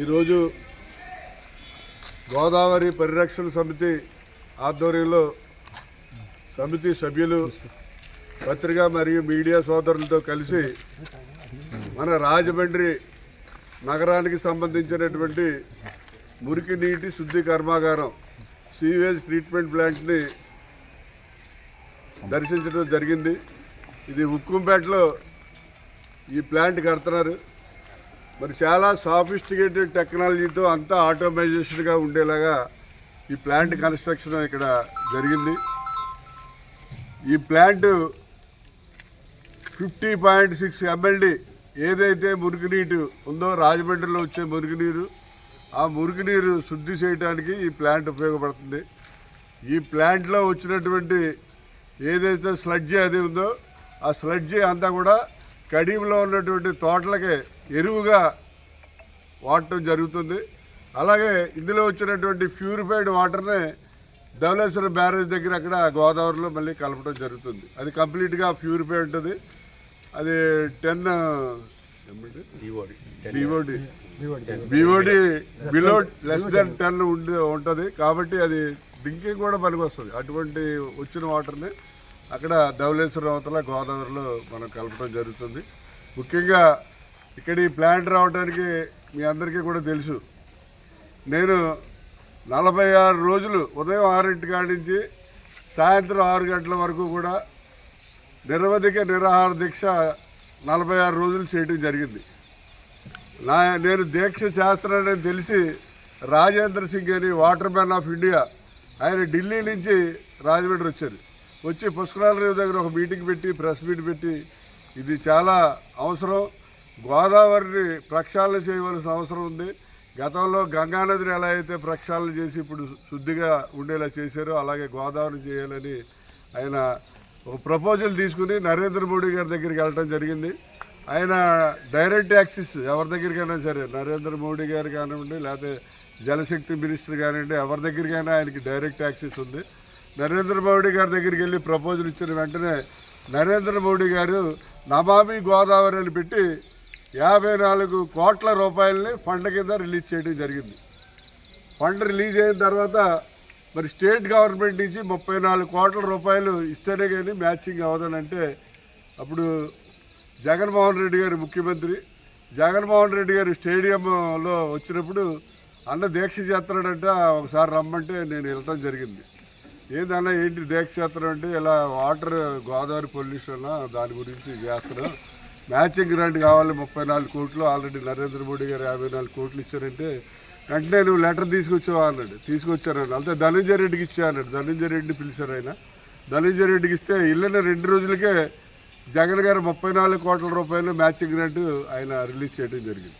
ఈరోజు గోదావరి పరిరక్షణ సమితి ఆధ్వర్యంలో సమితి సభ్యులు పత్రికా మరియు మీడియా సోదరులతో కలిసి మన రాజమండ్రి నగరానికి సంబంధించినటువంటి మురికి నీటి శుద్ధి కర్మాగారం సీవేజ్ ట్రీట్మెంట్ ప్లాంట్ని దర్శించడం జరిగింది. ఇది ఉక్కుంపేటలో ఈ ప్లాంట్ కడుతున్నారు. మరి చాలా సాఫిస్టికేటెడ్ టెక్నాలజీతో అంతా ఆటోమైజేషన్గా ఉండేలాగా ఈ ప్లాంట్ కన్స్ట్రక్షన్ ఇక్కడ జరిగింది. ఈ ప్లాంట్ 50.6 MLD ఏదైతే మురుగునీరు ఉందో రాజమండ్రిలో వచ్చే మురుగునీరు, ఆ మురుగునీరు శుద్ధి చేయడానికి ఈ ప్లాంట్ ఉపయోగపడుతుంది. ఈ ప్లాంట్లో వచ్చినటువంటి ఏదైతే స్లడ్జీ అది ఉందో ఆ స్లడ్జీ అంతా కూడా కడియంలో ఉన్నటువంటి తోటలకి ఎరువుగా వాడటం జరుగుతుంది. అలాగే ఇందులో వచ్చినటువంటి ప్యూరిఫైడ్ వాటర్ని ధవళేశ్వరం బ్యారేజ్ దగ్గర అక్కడ గోదావరిలో మళ్ళీ కలపడం జరుగుతుంది. అది కంప్లీట్గా ప్యూరిఫై ఉంటుంది. అది 10 BOD బిలో లెస్ దెన్ 10 ఉంటుంది. కాబట్టి అది డ్రింకింగ్ కూడా పనికి వస్తుంది. అటువంటి వచ్చిన వాటర్ని అక్కడ ధవళేశ్వరం అవతల గోదావరిలో మనం కలపడం జరుగుతుంది. ముఖ్యంగా ఇక్కడ ఈ ప్లాంట్ రావడానికి మీ అందరికీ కూడా తెలుసు. నేను 46 రోజులు ఉదయం 6 కాడి నుంచి సాయంత్రం 6 గంటల వరకు కూడా నిరవధిక నిరాహార దీక్ష 46 రోజులు చేయడం జరిగింది. నేను దీక్ష చేస్తున్నానని తెలిసి రాజేంద్ర సింగ్ అని వాటర్ మ్యాన్ ఆఫ్ ఇండియా ఆయన ఢిల్లీ నుంచి రాజమండ్రి వచ్చారు. వచ్చి పుష్కరాల రేవు దగ్గర ఒక మీటింగ్ పెట్టి ప్రెస్ మీట్ పెట్టి ఇది చాలా అవసరం, గోదావరిని ప్రక్షాళన చేయవలసిన అవసరం ఉంది. గతంలో గంగానదిని ఎలా అయితే ప్రక్షాళన చేసి ఇప్పుడు శుద్ధిగా ఉండేలా చేశారో అలాగే గోదావరిని చేయాలని ఆయన ఒక ప్రపోజల్ తీసుకుని నరేంద్ర మోడీ గారి దగ్గరికి వెళ్ళడం జరిగింది. ఆయన డైరెక్ట్ యాక్సెస్ ఎవరి దగ్గరికైనా సరే, నరేంద్ర మోడీ గారు కానివ్వండి లేకపోతే జలశక్తి మినిస్టర్ కానివ్వండి, ఎవరి దగ్గరికైనా ఆయనకి డైరెక్ట్ యాక్సెస్ ఉంది. నరేంద్ర మోడీ గారి దగ్గరికి వెళ్ళి ప్రపోజల్ ఇచ్చిన వెంటనే నరేంద్ర మోడీ గారు నమామి గోదావరి అని పెట్టి 54 కోట్ల రూపాయలని ఫండ్ కింద రిలీజ్ చేయడం జరిగింది. ఫండ్ రిలీజ్ అయిన తర్వాత మరి స్టేట్ గవర్నమెంట్ నుంచి 34 కోట్ల రూపాయలు ఇస్తేనే కానీ మ్యాచింగ్ అవ్వదనంటే అప్పుడు జగన్మోహన్ రెడ్డి గారు ముఖ్యమంత్రి, జగన్మోహన్ రెడ్డి గారు స్టేడియంలో వచ్చినప్పుడు అన్న దీక్ష చేస్తున్నాడంట, ఒకసారి రమ్మంటే నేను వెళ్ళటం జరిగింది. ఏందన్నా ఏంటి దీక్ష చేస్తున్నాం అంటే ఇలా వాటర్ గోదావరి పొల్యూషన్ దాని గురించి చేస్తున్నాం, మ్యాచింగ్ గ్రాంట్ కావాలి 34 కోట్లు, ఆల్రెడీ నరేంద్ర మోడీ గారు 54 కోట్లు ఇచ్చారంటే వెంటనే నువ్వు లెటర్ తీసుకొచ్చావా అన్నాడు. తీసుకొచ్చానండి. అంతే ధనంజయ రెడ్డికి ఇచ్చా అన్నాడు. ధనంజయ రెడ్డిని పిలిచారు. ఆయన ధనంజయ రెడ్డికి ఇస్తే వెళ్ళిన 2 రోజులకే జగన్ గారు 34 కోట్ల రూపాయలు మ్యాచింగ్ గ్రాంట్ ఆయన రిలీజ్ చేయడం జరిగింది.